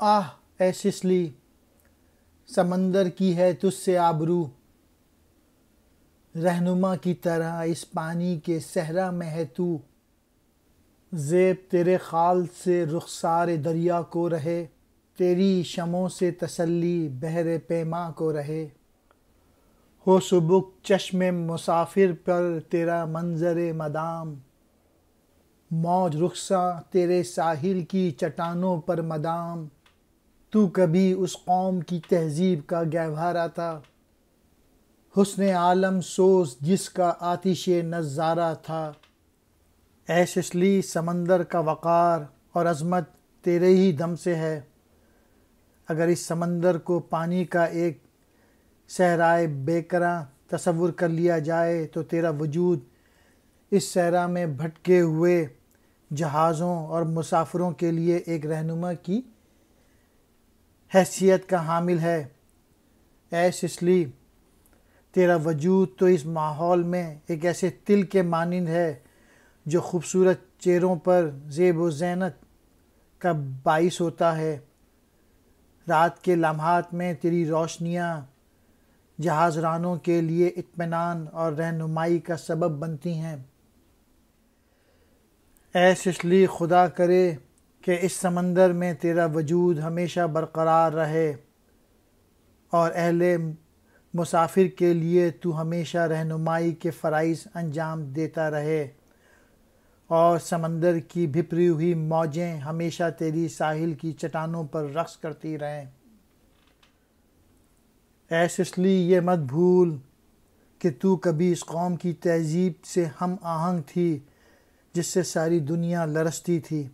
آہ اے Sicily, سمندر کی ہے تجھ سے آبرو، رہنما کی طرح اس پانی کے صحرا میں ہے تو۔ زیب تیرے خال سے رخسار دریا کو رہے، تیری شمعوں سے تسلی بحر پیما کو رہے۔ ہو سبک چشم مسافر پر تیرا منظر مدام، موج رخساں تیرے ساحل کی چٹانوں پر مدام۔ تو کبھی اس قوم کی تہذیب کا گہوارہ تھا، حسن عالم سوز جس کا آتش نظارہ تھا۔ اے سسلی، سمندر کا وقار اور عظمت تیرے ہی دم سے ہے۔ اگر اس سمندر کو پانی کا ایک صحرائے بے کراں تصور کر لیا جائے تو تیرا وجود اس صحرا میں بھٹکے ہوئے جہازوں اور مسافروں کے لیے ایک رہنما کی حیثیت کا حامل ہے۔ اے سسلی، تیرا وجود تو اس ماحول میں ایک ایسے تل کے مانند ہے جو خوبصورت چہروں پر زیب و زینت کا باعث ہوتا ہے۔ رات کے لمحات میں تیری روشنیاں جہاز رانوں کے لیے اطمینان اور رہنمائی کا سبب بنتی ہیں۔ اے سسلی، خدا کرے کہ اس سمندر میں تیرا وجود ہمیشہ برقرار رہے اور اہل مسافر کے لیے تو ہمیشہ رہنمائی کے فرائض انجام دیتا رہے، اور سمندر کی بھپری ہوئی موجیں ہمیشہ تیری ساحل کی چٹانوں پر رقص کرتی رہیں۔ اے سسلی، یہ مت بھول کہ تو کبھی اس قوم کی تہذیب سے ہم آہنگ تھی جس سے ساری دنیا لرزتی تھی۔